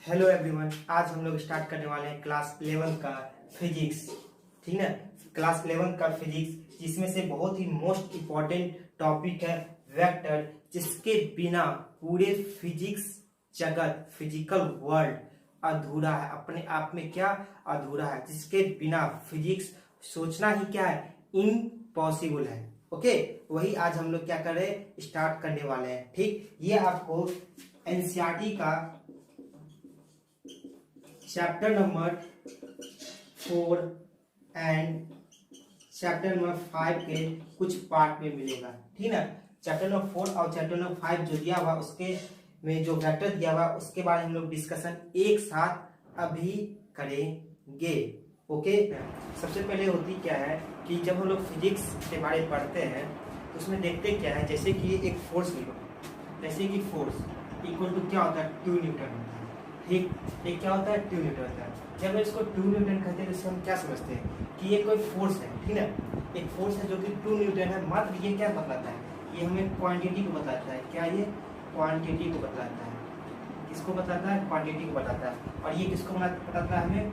Hello everyone, आज हम लोग स्टार्ट करने वाले हैं क्लास 11 का फिजिक्स। ठीक है, क्लास 11 का फिजिक्स, जिसमें से बहुत ही मोस्ट इम्पोर्टेंट टॉपिक है वेक्टर, जिसके बिना पूरे फिजिक्स जगत, फिजिकल वर्ल्ड अधूरा है, अपने आप में क्या अधूरा है, जिसके बिना फिजिक्स सोचना ही क्या है, इम्पॉसिबल है। ओके, वही आज हम लोग क्या कर रहे हैं, स्टार्ट करने वाले हैं। ठीक, ये आपको एनसीईआरटी का chapter number 4 and chapter number 5 के कुछ पार्ट में मिलेगा। ठीक है, चैप्टर नंबर 4 और चैप्टर नंबर 5 जो दिया हुआ उसके में जो वेक्टर दिया हुआ उसके बारे में हम लोग डिस्कशन एक साथ अभी करेंगे। ओके, सबसे पहले होती क्या है कि जब हम लोग फिजिक्स के बारे में पढ़ते हैं तो उसमें देखते क्या है, जैसे कि एक फोर्स लो, जैसे कि फोर्स इक्वल टू क्या होता है, 2 न्यूटन होता है। ठीक, ये क्या होता है, 2 न्यूटन होता है। जब इसको 2 न्यूटन कहते हैं तो इससे हम क्या समझते हैं कि ये कोई फोर्स है। ठीक है, एक फोर्स है जो कि 2 न्यूटन है। मात्र ये क्या बताता है, ये हमें क्वांटिटी को बताता है। क्या ये क्वांटिटी को बताता है, किसको बताता है, क्वांटिटी को बताता है। और ये किसको बताता है, हमें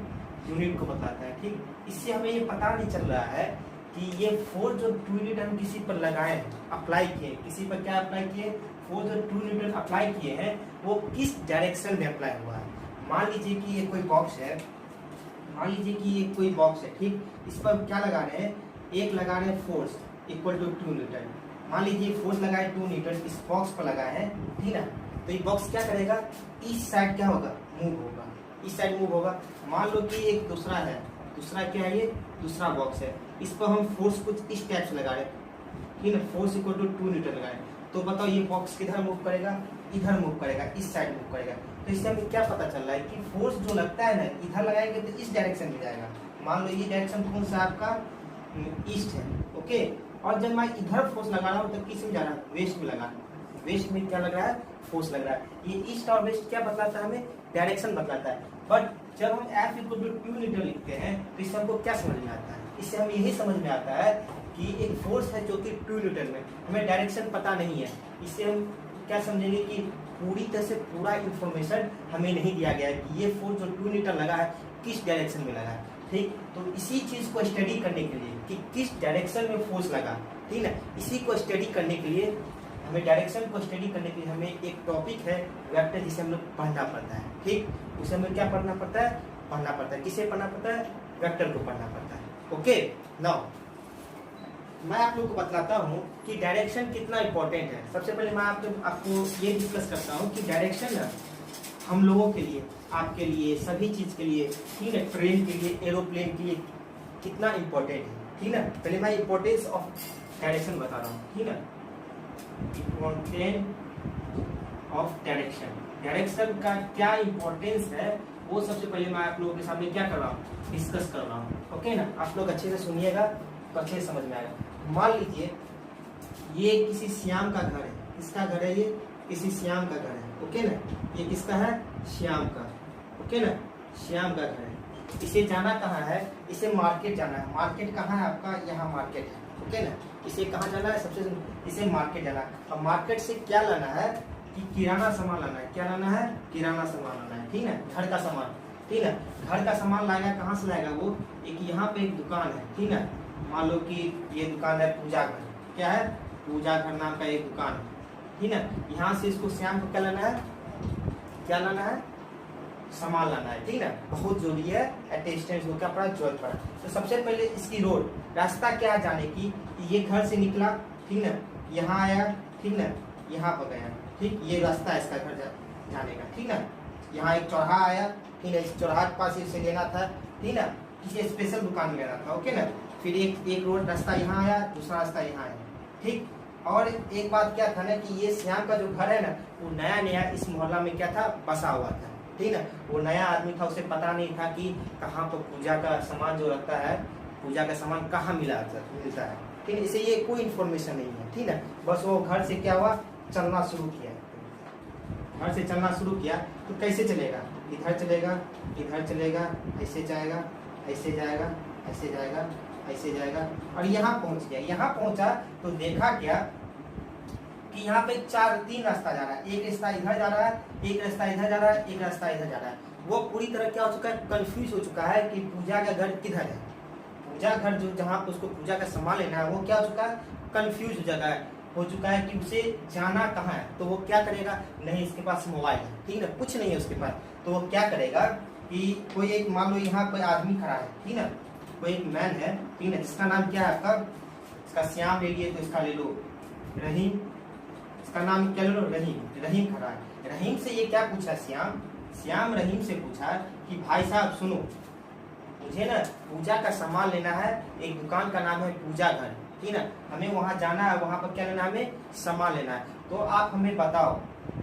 यूनिट को बताता है। ठीक, इससे हमें ये पता नहीं चल रहा है कि ये फोर्स जो 2 न्यूटन किसी पर लगाए, अप्लाई किए, किसी पर क्या अप्लाई किए, फोर्स जो 2 न्यूटन अप्लाई किए हैं वो किस डायरेक्शन में अप्लाई हुआ है। मान लीजिए कि ये कोई बॉक्स है, मान लीजिए कि ये कोई बॉक्स है। ठीक, इस पर क्या लगा रहे हैं, एक लगा रहे हैं फोर्स इक्वल टू 2 न्यूटन। मान लीजिए फोर्स लगाए 2 न्यूटन, इस बॉक्स पर लगाए हैं। ठीक है, तो ये बॉक्स क्या करेगा, इस साइड क्या होगा, मूव होगा, इस साइड मूव होगा। मान लो कि एक दूसरा है, दूसरा क्या है, ये दूसरा बॉक्स है, इस पर हम फोर्स कुछ इस टाइप से लगा रहे हैं। ठीक है, फोर्स इक्वल टू 2 न्यूटन लगाए, तो बताओ ये बॉक्स किधर मूव करेगा, इधर मूव करेगा, इस साइड मूव करेगा। तो इससे हमें क्या पता चल रहा है कि फोर्स जो लगता है ना, इधर लगाएंगे तो इस डायरेक्शन में जाएगा। मान लो ये डायरेक्शन कौन सा आपका, ईस्ट है। ओके, और जब मैं इधर फोर्स लगा रहा हूँ तो किस में जा रहा है, वेस्ट में लगा, वेस्ट में क्या लग रहा है, फोर्स लग रहा है। ये ईस्ट और वेस्ट क्या बतलाता है, हमें डायरेक्शन बतलाता है। बट जब हम F इक्वल टू 2 न्यूटन लिखते हैं तो इससे हमको क्या समझ में आता है, इससे हमें यही समझ में आता है कि एक फोर्स है जो कि 2 न्यूटन में, हमें डायरेक्शन पता नहीं है। इससे हम क्या समझेंगे कि पूरी तरह से पूरा इंफॉर्मेशन हमें नहीं दिया गया है कि ये फोर्स जो 2 न्यूटन लगा है किस डायरेक्शन में लगा है। ठीक, तो इसी चीज को स्टडी करने के लिए कि किस डायरेक्शन में फोर्स लगा, ठीक है, इसी को स्टडी करने के लिए हमें, डायरेक्शन को स्टडी करने के लिए हमें एक टॉपिक है वेक्टर, जिसे हम लोग पढ़ना पड़ता है। ठीक, उसे हमें क्या पढ़ना पड़ता है, पढ़ना पड़ता है, किसे पढ़ना पड़ता है, वेक्टर को पढ़ना पड़ता है। ओके, नाउ मैं आप लोग को बतलाता हूँ कि डायरेक्शन कितना इंपॉर्टेंट है। सबसे पहले मैं आपको ये डिस्कस करता हूँ कि डायरेक्शन ना हम लोगों के लिए, आपके लिए, सभी चीज के लिए, ठीक है, ट्रेन के लिए, एरोप्लेन के लिए कितना इंपॉर्टेंट है। ठीक है, पहले मैं इंपॉर्टेंस ऑफ डायरेक्शन बता रहा हूँ। ठीक है, इंपॉर्टेंस ऑफ डायरेक्शन, डायरेक्शन का क्या इंपॉर्टेंस है वो सबसे पहले मैं आप लोगों के सामने क्या कर रहा हूँ, डिस्कस कर रहा हूँ। ओके ना, आप लोग अच्छे से सुनिएगा तो अच्छे से समझ में आएगा। मान लीजिए ये किसी श्याम का घर है, किसका घर है, ये किसी श्याम का घर है। ओके ना, ये किसका है, श्याम का। ओके ना, श्याम का घर है। इसे जाना कहाँ है, इसे मार्केट जाना है। मार्केट कहाँ है आपका, यहाँ मार्केट है। ओके ना, इसे कहाँ जाना है, सबसे इसे मार्केट जाना है। अब मार्केट से क्या लाना है कि किराना सामान लाना है। क्या लाना है, किराना सामान लाना है। ठीक है, घर का सामान। ठीक है, घर का सामान लाएगा, कहाँ से लाएगा वो, एक यहाँ पे एक दुकान है। ठीक है, मान लो कि ये दुकान है पूजा घर, क्या है, पूजा घर नाम का एक दुकान है। ठीक है, यहाँ से इसको श्याम को क्या लाना है, क्या लाना है, सामान लाना है। ठीक है, बहुत जरूरी है, अटेस्टेंस को क्या पड़ा, जरूरत पड़ा। तो सबसे पहले इसकी रोड, रास्ता क्या है जाने की, ये घर से निकला, ठीक है, यहाँ आया, ठीक है, यहाँ पर गया। ठीक, ये रास्ता है इसका घर जाने का। ठीक है, यहाँ एक चौराहा आया, ठीक है, इस चौराहा के पास इसे लेना था। ठीक है, किसी स्पेशल दुकान में लेना था। ओके ना, फिर एक रोड रास्ता यहाँ आया, दूसरा रास्ता यहाँ आया। ठीक, और एक बात क्या था ना कि ये श्याम का जो घर है ना, वो नया नया इस मोहल्ला में क्या था, बसा हुआ था। ठीक है, वो नया आदमी था, उसे पता नहीं था कि कहाँ पर पूजा का सामान जो रखता है, पूजा का सामान कहाँ मिलता है। ठीक है, इसे ये कोई इन्फॉर्मेशन नहीं है। ठीक है, बस वो घर से क्या हुआ, चलना शुरू किया। घर से चलना शुरू किया तो कैसे चलेगा, इधर चलेगा, इधर चलेगा, ऐसे जाएगा, ऐसे जाएगा, ऐसे जाएगा, ऐसे जाएगा, और यहाँ पहुंच गया। यहाँ पहुंचा तो देखा क्या कि यहाँ पे तीन रास्ता जा रहा है, एक रास्ता इधर जा रहा है, एक रास्ता इधर जा रहा है, एक रास्ता इधर जा रहा है। वो पूरी तरह क्या हो चुका है, कंफ्यूज हो चुका है कि पूजा का घर किधर है। पूजा घर जो जहाँ पे उसको पूजा का सामान लेना है वो क्या हो चुका है, कंफ्यूज हो चुका है कि उसे जाना कहाँ है। तो वो क्या करेगा, नहीं इसके पास मोबाइल है, ठीक है, कुछ नहीं है उसके पास, तो वो क्या करेगा कि कोई एक मान लो यहाँ कोई आदमी खड़ा है, ठीक है, कोई एक मैन है, ठीक है, जिसका नाम क्या है आपका, इसका श्याम ले लिए तो इसका ले लो रहीम, इसका नाम क्या ले लो रहीम खड़ा है। रहीम से ये क्या पूछा, श्याम रहीम से पूछा कि भाई साहब सुनो, मुझे ना पूजा का सामान लेना है, एक दुकान का नाम है पूजा घर, ठीक है, हमें वहाँ जाना है, वहाँ पर क्या लेना है, हमें सामान लेना है, तो आप हमें बताओ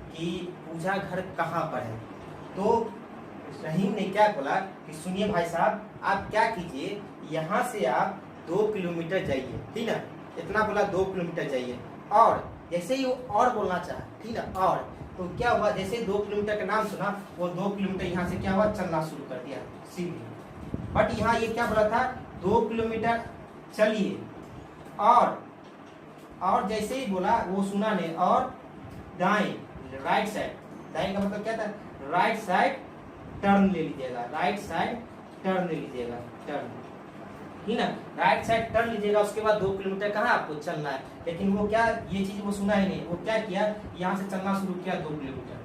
कि पूजा घर कहाँ पर है। तो रहीम ने क्या बोला कि सुनिए भाई साहब, आप क्या कीजिए, यहाँ से आप 2 किलोमीटर जाइए, ठीक है, इतना बोला 2 किलोमीटर जाइए। और जैसे ही वो और बोलना चाहा, ठीक है, और तो क्या हुआ, जैसे 2 किलोमीटर का नाम सुना, वो 2 किलोमीटर यहाँ से क्या हुआ, चलना शुरू कर दिया सीधे। बट यहाँ ये क्या बोला था, 2 किलोमीटर चलिए, और जैसे ही बोला वो सुना नहीं, और दाएं राइट साइड, दाएं का मतलब क्या था, राइट साइड टर्न ले लीजिएगा, राइट साइड टर्न ले लीजिएगा, टर्न, ठीक है, राइट साइड टर्न लीजिएगा। उसके बाद 2 किलोमीटर कहाँ आपको चलना है, लेकिन वो क्या, ये चीज वो सुना ही नहीं, वो क्या किया, यहाँ से चलना शुरू किया 2 किलोमीटर,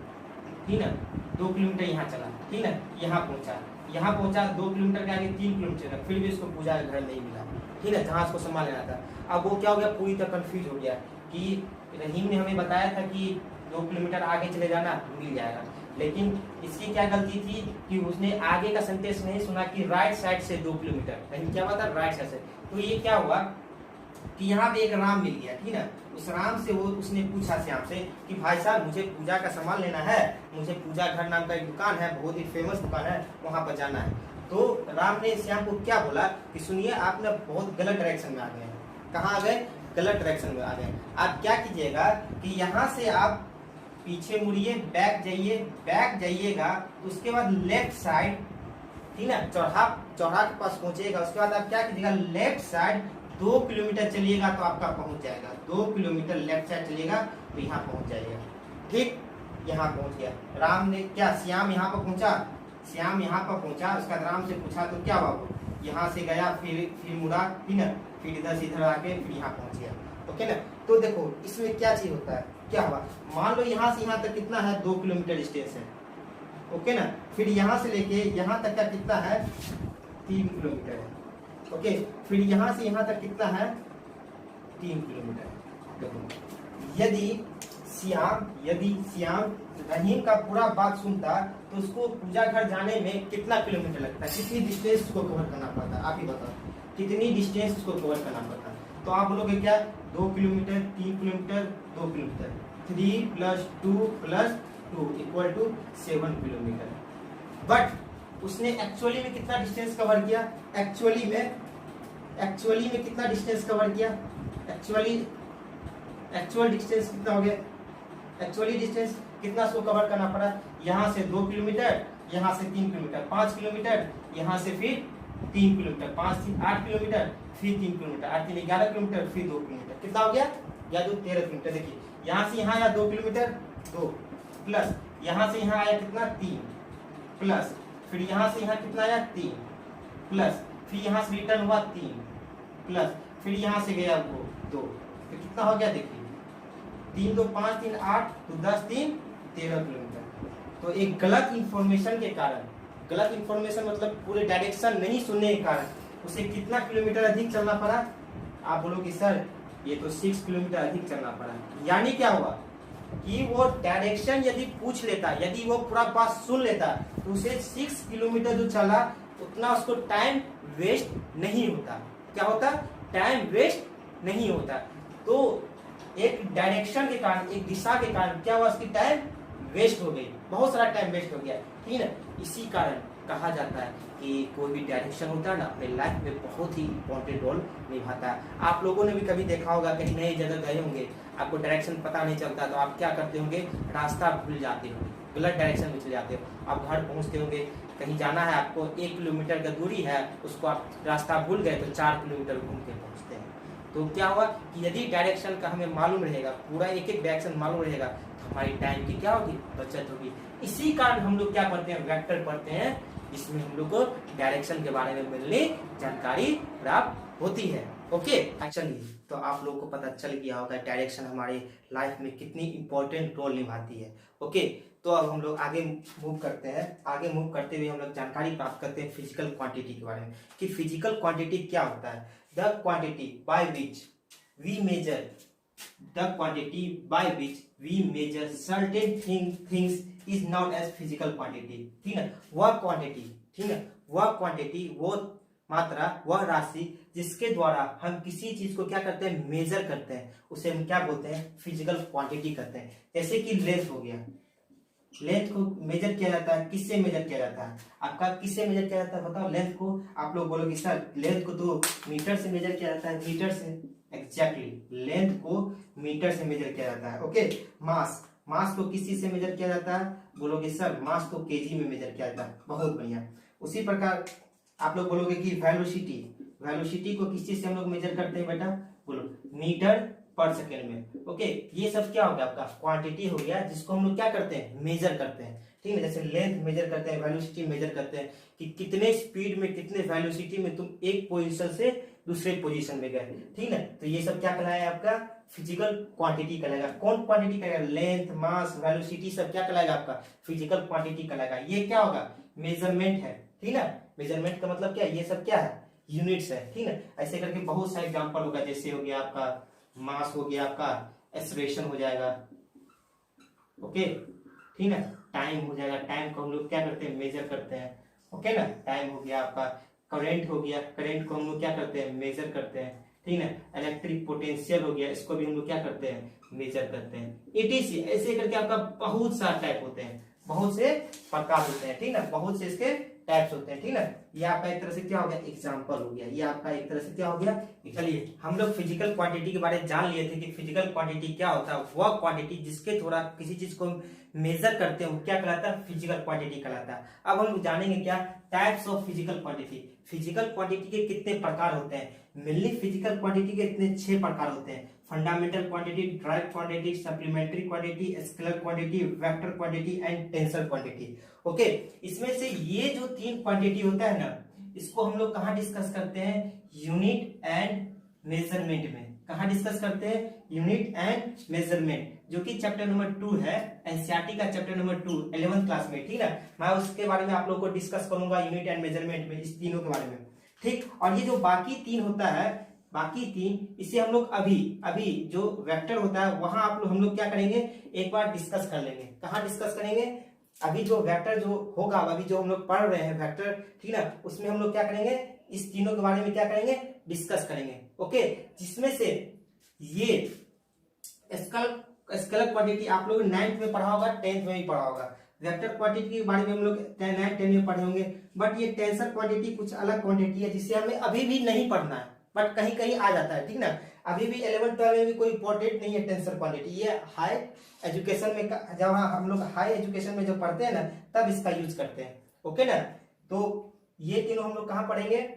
ठीक है, 2 किलोमीटर यहाँ चला, ठीक है, यहाँ पहुंचा 2 किलोमीटर के आगे 3 किलोमीटर, फिर भी उसको पूजा का घर नहीं मिला, ठीक है, जहाँ उसको सामान लेना था। अब वो क्या हो गया, पूरी तरह कंफ्यूज हो गया कि रहीम ने हमें बताया था कि 2 किलोमीटर आगे चले जाना, मिल जाएगा, लेकिन इसकी क्या गलती थी कि उसने आगे का सेंटेंस नहीं सुना कि राइट साइड से 2 किलोमीटर, कहीं क्या बता, राइट साइड से। तो ये क्या हुआ कि यहाँ पे एक राम मिल गया, ठीक है, उस राम से वो उसने पूछा श्याम से कि भाई साहब मुझे पूजा का सामान लेना है, मुझे पूजा घर नाम का एक दुकान है, बहुत ही फेमस दुकान है, वहां पर जाना है। तो राम ने श्याम को क्या बोला कि सुनिए आप ना बहुत गलत डायरेक्शन में आ गए हैं। कहाँ आ गए, गलत डायरेक्शन में आ गए। आप क्या कीजिएगा कि यहाँ से आप पीछे मुड़िए, बैक जाइएगा, उसके बाद लेफ्ट साइड, ठीक है, चौराहा के पास पहुंचेगा, उसके बाद आप क्या कीजिएगा, लेफ्ट साइड 2 किलोमीटर चलिएगा तो आपका पहुंच जाएगा, 2 किलोमीटर लेफ्ट साइड चलिएगा तो यहाँ पहुंच जाएगा, ठीक, यहाँ पहुंच गया। राम ने क्या, श्याम यहाँ पर पहुंचा, उसका राम से पूछा तो क्या हुआ, यहाँ से गया, फिर मुड़ा, ठीक है, फिर इधर से इधर आके फिर यहाँ पहुंच गया, ओके ना। तो देखो इसमें क्या चीज होता है, क्या हुआ, मान लो यहाँ से यहाँ तक कितना है, 2 किलोमीटर डिस्टेंस है, ओके ना, फिर यहाँ से लेके यहाँ तक का कितना है, 3 किलोमीटर है, ओके, फिर यहाँ से यहाँ तक कितना है, 3 किलोमीटर है। देखो यदि श्याम रहीम का पूरा बात सुनता तो उसको पूजा घर जाने में कितना किलोमीटर लगता है, कितनी डिस्टेंस उसको कवर करना पड़ता, आप ही बताओ, कितनी डिस्टेंस उसको कवर करना पड़ता। तो आप बोलोगे क्या, 2 kilometre, 3 kilometre, 2 kilometre, 3 + 2 + 2 = 7 kilometre. But उसने एक्चुअली में कितना डिस्टेंस कवर किया, एक्चुअली में कितना डिस्टेंस कवर किया, एक्चुअल डिस्टेंस कितना हो गया, एक्चुअली डिस्टेंस कितना उसको कवर करना पड़ा, यहाँ से 2 किलोमीटर, यहाँ से 3 किलोमीटर, 5 किलोमीटर, यहाँ से फिर 3 किलोमीटर, 5 3 8 किलोमीटर, फिर 3 किलोमीटर, 8 3 11 किलोमीटर, फिर 2 किलोमीटर, कितना हो गया, या 2 13 किलोमीटर। देखिए यहाँ से यहाँ आया 2 किलोमीटर, 2 प्लस यहाँ से यहाँ आया कितना, 3 प्लस, फिर यहाँ से यहाँ कितना आया, 3 प्लस, फिर यहाँ से रिटर्न हुआ 3 प्लस, फिर यहाँ से गया वो 2, तो कितना हो गया, देखिए 3 2 5 3 8, तो 10 3 13 किलोमीटर। तो एक गलत इंफॉर्मेशन के कारण, गलत इंफॉर्मेशन मतलब पूरे डायरेक्शन नहीं सुनने के कारण उसे कितना किलोमीटर अधिक चलना पड़ा। आप बोलोगे सर ये तो 6 किलोमीटर अधिक चलना पड़ा। यानी क्या हुआ कि वो डायरेक्शन यदि पूछ लेता, यदि वो पूरा बात सुन लेता तो उसे 6 किलोमीटर जो चला उतना उसको टाइम वेस्ट नहीं होता। क्या होता, टाइम वेस्ट नहीं होता। तो एक डायरेक्शन के कारण, एक दिशा के कारण क्या हुआ, उसकी टाइम वेस्ट हो गई, बहुत सारा टाइम वेस्ट हो गया, ठीक है। इसी कारण कहा जाता है कि कोई भी डायरेक्शन होता है ना अपने लाइफ में बहुत ही इंपॉर्टेंट रोल निभाता है। आप लोगों ने भी कभी देखा होगा, कहीं नई जगह गए होंगे, आपको डायरेक्शन पता नहीं चलता तो आप क्या करते होंगे, रास्ता भूल जाते हो, गलत डायरेक्शन में चले जाते हो। आप घर पहुंचते होंगे, कहीं जाना है आपको, 1 किलोमीटर का दूरी है, उसको आप रास्ता भूल गए तो 4 किलोमीटर घूम के पहुंचते हैं। तो क्या हुआ कि यदि डायरेक्शन का हमें मालूम रहेगा, पूरा एक एक डायरेक्शन मालूम रहेगा, तो हमारी टाइम की क्या होगी, बचत होगी। इसी कारण हम लोग क्या पढ़ते हैं, वेक्टर पढ़ते हैं, इसमें हम लोग को डायरेक्शन के बारे में मिलने जानकारी प्राप्त होती है। ओके, चलिए, तो आप लोगों को पता चल गया होगा डायरेक्शन हमारे लाइफ में कितनी इंपॉर्टेंट रोल निभाती है। ओके, तो अब हम लोग आगे मूव करते हैं। आगे मूव करते हुए हम लोग जानकारी प्राप्त करते हैं फिजिकल क्वांटिटी के बारे में, कि फिजिकल क्वांटिटी क्या होता है। The quantity by which we measure certain things is known as physical quantity. ठीक है, वह क्वांटिटी, ठीक है, वह क्वांटिटी, वो मात्रा, वह राशि जिसके द्वारा हम किसी चीज को क्या करते हैं, मेजर करते हैं, उसे हम क्या बोलते हैं, फिजिकल क्वांटिटी कहते हैं। जैसे कि लेंथ हो गया, लेंथ को मेजर किया जाता है, किससे मेजर किया जाता है, आपका किससे मेजर किया जाता है बताओ। लेंथ को आप लोग बोलोगे सर लेंथ को तो मीटर से मेजर किया जाता है, मीटर से, एग्जैक्टली, लेंथ को मीटर से मेजर किया जाता है। ओके, मास, मास को किस चीज से मेजर किया जाता है, बोलोगे सर मास को केजी में मेजर किया जाता है, बहुत बढ़िया। उसी प्रकार आप लोग बोलोगे कि वेलोसिटी, वेलोसिटी को किस चीज से हम लोग मेजर करते हैं बेटा, बोलो मीटर पर सेकेंड में। ओके, ये सब क्या हो गया, आपका क्वांटिटी हो गया, जिसको हम लोग क्या करते हैं, मेजर करते हैं। ठीक है, जैसे लेंथ मेजर करते हैं, वेलोसिटी मेजर करते हैं, कि कितने स्पीड में, कितने वेलोसिटी में तुम एक पोजीशन से दूसरे पोजीशन में गए। ठीक है, तो ये सब क्या कहलाएगा, आपका फिजिकल क्वांटिटी कहलाएगा। कौन क्वांटिटी कहलाएगा, लेंथ, मास, वेलोसिटी, सब क्या कहलाएगा, आपका फिजिकल क्वांटिटी कहलाएगा। ये क्या होगा, मेजरमेंट है। ठीक है, मेजरमेंट का मतलब क्या है, ये सब क्या है, यूनिट्स है। ठीक है, ऐसे करके बहुत सारे एग्जांपल होगा, जैसे हो गया आपका मास, हो गया आपका एक्सेलरेशन हो जाएगा। ओके, ठीक है, टाइम हो जाएगा, टाइम को हम लोग क्या करते हैं, मेजर करते हैं। ओके ना, टाइम हो गया आपका, करंट हो गया, करंट को हम लोग क्या करते हैं, मेजर करते हैं। ठीक है, इलेक्ट्रिक पोटेंशियल हो गया, इसको भी हम लोग क्या करते हैं, मेजर करते हैं। ETC, ऐसे करके आपका बहुत सारे टाइप होते हैं, बहुत से प्रकार होते हैं। ठीक है, बहुत से इसके टाइप्स होते हैं। ठीक है, ये आपका एक तरह से क्या हो गया, एग्जांपल हो गया, ये आपका एक तरह से क्या हो गया। चलिए, हम लोग फिजिकल क्वांटिटी के बारे में जान लिए थे कि फिजिकल क्वांटिटी क्या होता है, वह क्वांटिटी जिसके द्वारा किसी चीज को मेजर करते हैं, वो क्या कहलाता है, फिजिकल क्वांटिटी कहलाता है। अब हम जानेंगे क्या, types of physical quantity. Physical quantity के कितने प्रकार होते हैं, मेनली फिजिकल क्वांटिटी के इतने 6 प्रकार होते हैं। Fundamental quantity, direct quantity, supplementary quantity, scalar quantity, vector quantity and tensor quantity. Okay, इसमें से ये जो 3 क्वांटिटी होता है ना, इसको हम लोग कहाँ डिस्कस करते हैं, यूनिट एंड मेजरमेंट में। कहाँ डिस्कस करते हैं, यूनिट एंड मेजरमेंट, जो कि चैप्टर नंबर 2 है, एनसीईआरटी का चैप्टर नंबर 2, 11th क्लास में। ठीक है, मैं उसके बारे में आप लोगों को डिस्कस करूंगा, यूनिट एंड मेजरमेंट में, इस तीनों के बारे में। ठीक, और ये जो बाकी 3 होता है, बाकी 3, इसे हम लोग अभी जो वेक्टर होता है, वहां हम लोग क्या करेंगे, एक बार डिस्कस कर लेंगे। कहाँ डिस्कस करेंगे, अभी जो वेक्टर जो होगा, अभी जो हम लोग पढ़ रहे हैं वेक्टर, ठीक है, उसमें हम लोग क्या करेंगे, इस तीनों के बारे में क्या करेंगे, डिस्कस करेंगे। ओके, जिसमें से ये स्केलर क्वांटिटी आप लोग 9th में पढ़ा होगा, 10th में भी पढ़ा होगा। वेक्टर क्वांटिटी के बारे में हम लोग 9, 10 में पढ़े होंगे, बट ये टेंसर क्वांटिटी कुछ अलग क्वांटिटी है, जिसे हमें अभी भी नहीं पढ़ना है, बट कहीं कहीं आ जाता है। ठीक ना, अभी भी 11, 12 में भी कोई इंपॉर्टेंट नहीं है टेंसर क्वांटिटी। ये हाई एजुकेशन में, जब हम लोग हाई एजुकेशन में जब पढ़ते हैं ना, तब इसका यूज करते हैं। ओके ना, तो ये तीनों हम लोग कहाँ पढ़ेंगे,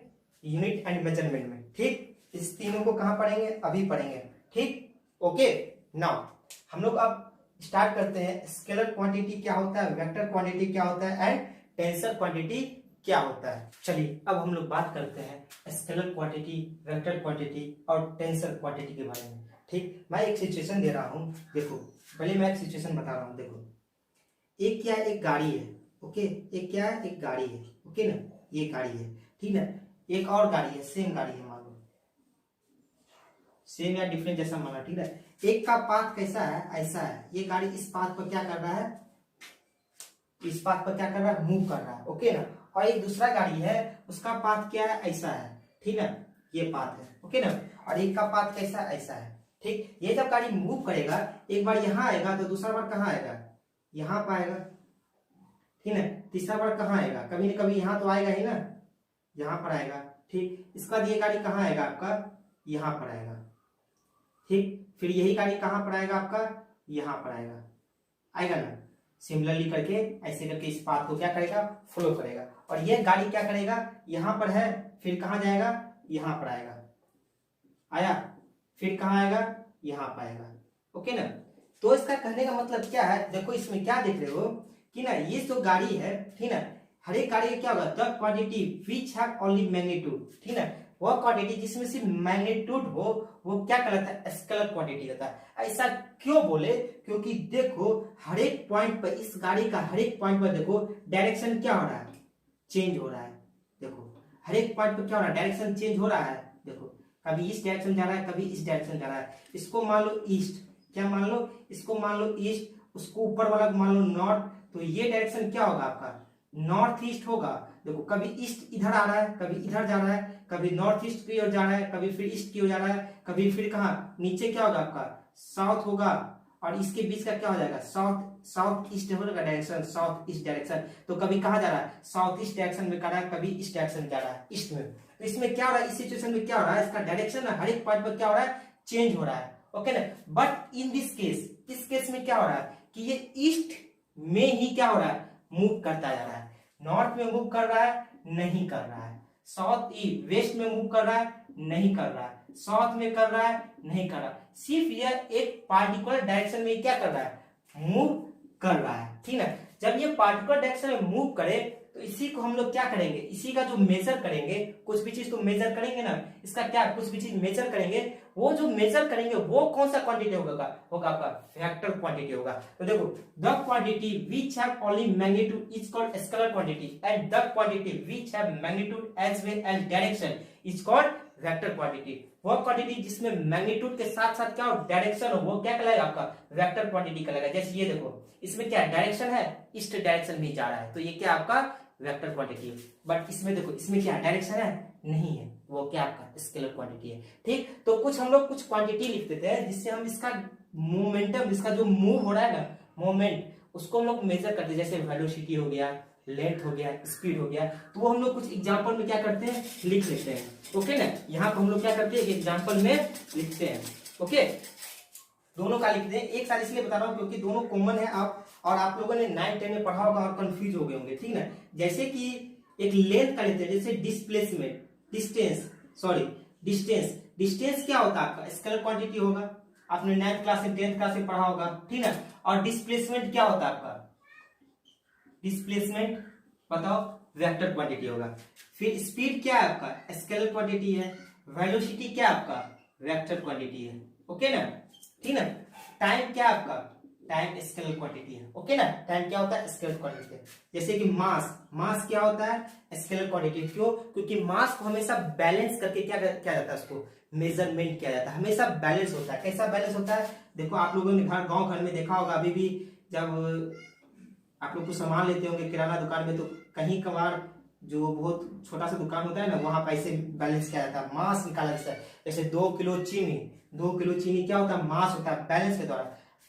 यूनिट एंड मेजरमेंट में। ठीक, इस तीनों को कहाँ पढ़ेंगे, अभी पढ़ेंगे। ठीक, ओके, नाउ हम लोग अब स्टार्ट करते हैं, स्केलर क्वांटिटी क्या होता है, वेक्टर क्वांटिटी क्या होता है एंड टेंसर क्वांटिटी क्या होता है। चलिए, अब हम लोग बात करते हैं स्केलर क्वांटिटी, वेक्टर क्वांटिटी और टेंसर क्वांटिटी के बारे में। ठीक, मैं एक सिचुएशन दे रहा हूं, देखो, पहले मैं एक सिचुएशन बता रहा हूं। देखो, एक क्या, एक गाड़ी है। ओके, एक क्या है, एक गाड़ी है। ओके ना, ये गाड़ी है। ठीक है, एक और गाड़ी है, सेम गाड़ी है, मान लो सेम या डिफरेंट जैसा माना। ठीक है, एक का पाथ कैसा है, ऐसा है, ये गाड़ी इस पाथ पर क्या कर रहा है, इस पाथ पर क्या कर रहा है, मूव कर रहा है। ओके ना, और एक दूसरा गाड़ी है, उसका पाथ क्या है, ऐसा है। ठीक है, ये पाथ है। ओके ना, और एक का पाथ कैसा, ऐसा है। ठीक, ये जब गाड़ी मूव करेगा, एक बार यहाँ आएगा तो दूसरा बार कहाँ आएगा, यहाँ पर आएगा। ठीक है, तीसरा बार कहाँ आएगा, कभी न कभी यहाँ तो आएगा ही ना, यहाँ पर आएगा। ठीक, इसका ये गाड़ी कहाँ आएगा, आपका यहाँ पर आएगा। ठीक, फिर यही गाड़ी कहाँ पर आएगा, आपका यहाँ पर आएगा, आएगा ना। सिमिलरली करके ऐसे करके इस पाथ को क्या करेगा, फॉलो करेगा। और ये गाड़ी क्या करेगा, यहाँ पर है, फिर कहाँ जाएगा, यहाँ पर आएगा, आया। फिर कहाँ आएगा, यहाँ पाएगा। ओके ना। तो इसका कहने का मतलब क्या है, देखो इसमें क्या देख रहे हो कि ना ये जो गाड़ी है, ठीक ना, हर एक गाड़ी का क्या होगा, the quantity which have only magnitude, ठीक ना, वह क्वांटिटी जिसमें सिर्फ मैग्नीट्यूड हो वो क्या कहलाता है, स्केलर क्वांटिटी रहता है। ऐसा क्यों बोले, क्योंकि देखो हर एक पॉइंट पर, इस गाड़ी का हर एक पॉइंट पर देखो डायरेक्शन क्या हो रहा है, चेंज हो रहा है। देखो हर एक पॉइंट पर क्या हो रहा है, डायरेक्शन चेंज हो रहा है। देखो कभी इस डायरेक्शन जा रहा है, कभी इस डायरेक्शन जा रहा है। इसको मान लो ईस्ट, क्या मान लो, इसको मान लो ईस्ट, उसको ऊपर वाला को मान लो नॉर्थ, तो ये डायरेक्शन क्या होगा आपका, नॉर्थ ईस्ट होगा। देखो कभी ईस्ट इधर आ रहा है, कभी इधर जा रहा है, कभी नॉर्थ ईस्ट की ओर जा रहा है, कभी फिर ईस्ट की ओर जा रहा है, कभी फिर कहाँ नीचे क्या होगा आपका, साउथ होगा, और इसके बीच का क्या हो जाएगा, साउथ ईस्ट होगा डायरेक्शन, साउथ ईस्ट डायरेक्शन। तो कभी कहाँ जा रहा है, साउथ ईस्ट डायरेक्शन में कर रहा है, कभी इस डायरेक्शन जा रहा है, ईस्ट में। तो इसमें क्या हो रहा है, इस सिचुएशन में क्या हो रहा है, इसका डायरेक्शन हर एक पॉइंट पर क्या हो रहा है, चेंज हो रहा है। ओके ना। बट इन दिस केस, इस केस में क्या हो रहा है कि ये ईस्ट में ही क्या हो रहा है, मूव करता जा रहा है। नॉर्थ में मूव कर रहा है, नहीं कर रहा है। साउथ ईस्ट वेस्ट में मूव कर रहा है, नहीं कर रहा है। साउथ में कर रहा है, नहीं कर रहा। सिर्फ यह एक पार्टिकुलर डायरेक्शन में क्या कर रहा है, मूव कर रहा है, ठीक है। जब ये पार्टिकुलर डायरेक्शन में मूव करे तो इसी को हम लोग क्या करेंगे, इसी का जो मेजर करेंगे, कुछ भी चीज तो मेजर करेंगे ना, इसका क्या कुछ भी चीज मेजर करेंगे, वो जो मेजर करेंगे वो कौन सा क्वांटिटी होगा आपका वेक्टर क्वांटिटी होगा। तो देखो the quantity which have only magnitude is called scalar quantity and the quantity which have magnitude as well as direction is called vector quantity. वो क्वांटिटी जिसमें मैग्नीट्यूड के साथ साथ क्या हो, डायरेक्शन हो, वो क्या कहलाएगा आपका वेक्टर क्वांटिटी कहलाएगा। जैसे ये देखो इसमें क्या डायरेक्शन है, ईस्ट डायरेक्शन में जा रहा है, तो ये क्या आपका वेक्टर क्वांटिटी है। बट इसमें देखो इसमें क्या डायरेक्शन है, नहीं है, वो क्या आपका स्केलर क्वांटिटी है। ठीक, तो कुछ हम लोग कुछ क्वांटिटी लिख देते हैं जिससे हम इसका मोमेंटम, इसका जो मूव हो रहा है ना मोमेंट, उसको हम लोग मेजर करते हैं। जैसे वेलोसिटी हो गया, लेंथ हो गया, स्पीड हो गया, तो वो हम लोग कुछ एग्जांपल में क्या करते हैं, लिख लेते हैं। ओके ना, यहाँ पर हम लोग क्या करते हैं, एग्जांपल में लिखते हैं। ओके, दोनों का लिखते हैं। एक साल इसलिए बता रहा हूँ क्योंकि दोनों कॉमन है, आप लोगों ने 9, 10 में पढ़ा होगा और कंफ्यूज हो गए होंगे, ठीक ना। जैसे कि एक लेंथ का लेते हैं, जैसे डिस्प्लेसमेंट, डिस्टेंस क्या होता है आपका, स्केलर क्वांटिटी होगा, आपने 9th क्लास से 10th क्लास में पढ़ा होगा, ठीक ना। और डिस्प्लेसमेंट क्या होता है आपका, डिस्प्लेसमेंट बताओ, वेक्टर क्वांटिटी होगा। फिर स्पीड क्या है आपका, स्केलर क्वांटिटी है। वेलोसिटी क्या आपका, वेक्टर क्वांटिटी है। ओके ना, ठीक ना। टाइम क्या आपका, टाइम स्केलर क्वांटिटी है। ओके ना, टाइम क्या होता है, स्केलर क्वांटिटी है। जैसे कि मास क्या होता है, स्केलर क्वांटिटी। क्यों, क्योंकि मास को हमेशा बैलेंस करके क्या किया जाता है, उसको मेजरमेंट किया जाता है, हमेशा बैलेंस होता है। कैसा बैलेंस होता है, देखो आप लोगों ने गांव घर में देखा होगा, अभी भी जब आप लोग कुछ सामान लेते होंगे किराना दुकान में, तो कहीं कभार जो बहुत छोटा सा दुकान होता है ना, वहां पैसे बैलेंस किया जाता है, मास निकाला जाता है। जैसे 2 किलो चीनी क्या होता है, मास होता है, बैलेंस के द्वारा।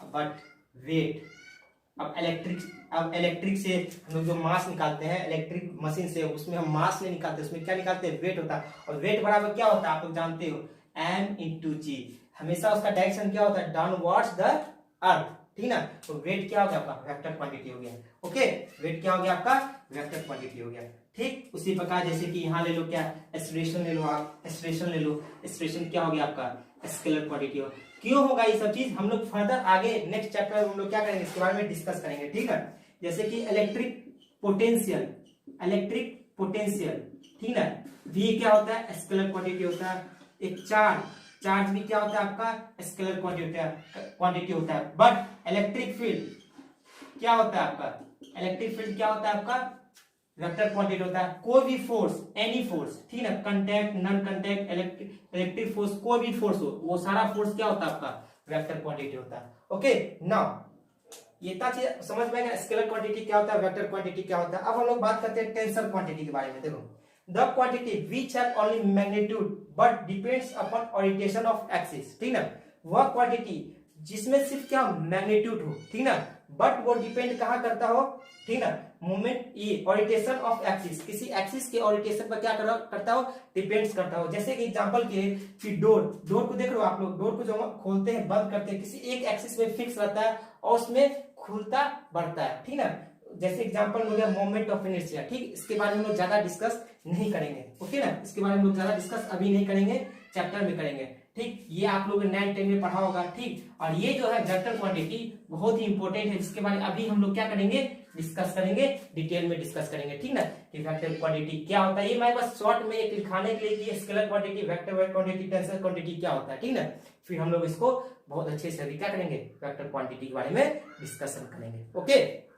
बट वेट, अब इलेक्ट्रिक से हम लोग जो मास निकालते हैं, इलेक्ट्रिक मशीन से, उसमें हम मास नहीं निकालते, उसमें क्या निकालते हैं, वेट होता है। और वेट बराबर क्या होता है, आप लोग जानते हो, m/g। हमेशा उसका डायरेक्शन क्या होता है, डाउनवर्ड्स द अर्थ, ठीक ना। तो वेट क्या हो गया आपका, वेक्टर क्वांटिटी हो गया। ओके, वेट क्या हो गया आपका, वेक्टर क्वांटिटी हो गया। ठीक, उसी प्रकार जैसे कि यहाँ ले लो, क्या एक्सेलरेशन ले लो, आप एक्सेलरेशन ले लो, एक्सेलरेशन क्या हो गया आपका, स्केलर क्वांटिटी हो। क्यों होगा ये सब चीज, हम लोग फर्दर आगे नेक्स्ट चैप्टर में हम लोग क्या करेंगे, इसके बारे में डिस्कस करेंगे, ठीक है। जैसे कि इलेक्ट्रिक पोटेंशियल, ठीक ना, V क्या होता है, स्केलर क्वांटिटी होता है। एक चार्ज भी क्या होता है आपका, स्केलर क्वांटिटी होता है। बट इलेक्ट्रिक फील्ड क्या होता है आपका, इलेक्ट्रिक फील्ड क्या होता है आपका, वेक्टर क्वांटिटी होता है। कोई भी फोर्स, एनी फोर्स, ठीक है, contact, non contact, electric force, कोई भी फोर्स हो, वो सारा फोर्स क्या होता है आपका, वेक्टर क्वांटिटी होता है। ओके, नाउ ये चीज समझ में आएगा, स्केलर क्वांटिटी क्या होता है, वेक्टर क्वांटिटी क्या होता है। अब हम लोग बात करते हैं टेंसर क्वांटिटी के बारे में। देखो, the quantity which have only magnitude but depends upon orientation of axis, ठीक ना। वह क्वांटिटी जिसमें सिर्फ क्या मैग्नीट्यूड हो, ठीक ना, बट वो डिपेंड कहां करता हो, ठीक ना, मूवमेंट, ये ओरिएंटेशन ऑफ एक्सिस, किसी एक्सिस के ओरिएंटेशन पर क्या करता हो, डिपेंड्स करता हो। जैसे कि एग्जांपल के कि डोर को देख रहे हो आप लोग, डोर को जो खोलते हैं बंद करते हैं, किसी एक एक्सिस में फिक्स रहता है और उसमें खुलता बढ़ता है, ठीक ना। जैसे एग्जांपल हो गया मोमेंट ऑफ इनर्शिया, ठीक। इसके बारे में हम लोग ज्यादा डिस्कस नहीं करेंगे, ओके ना, इसके बारे में हम लोग ज्यादा डिस्कस अभी नहीं करेंगे, चैप्टर में करेंगे, ठीक, ये आप लोग 9 10 में पढ़ा होगा। ठीक, और ये जो है वेक्टर क्वांटिटी बहुत ही इंपॉर्टेंट है, जिसके बारे में अभी हम लोग क्या करेंगे, डिस्कस करेंगे, डिटेल में डिस्कस करेंगे। ठीक ना, कि वेक्टर क्वांटिटी क्या होता है। ये मैं बस शॉर्ट में एक दिखाने के लिए कि scalar quantity, vector quantity, tensor quantity क्या होता है। ठीक ना, फिर हम लोग इसको बहुत अच्छे से अभी क्या करेंगे, वेक्टर क्वांटिटी के बारे में डिस्कशन करेंगे। ओके।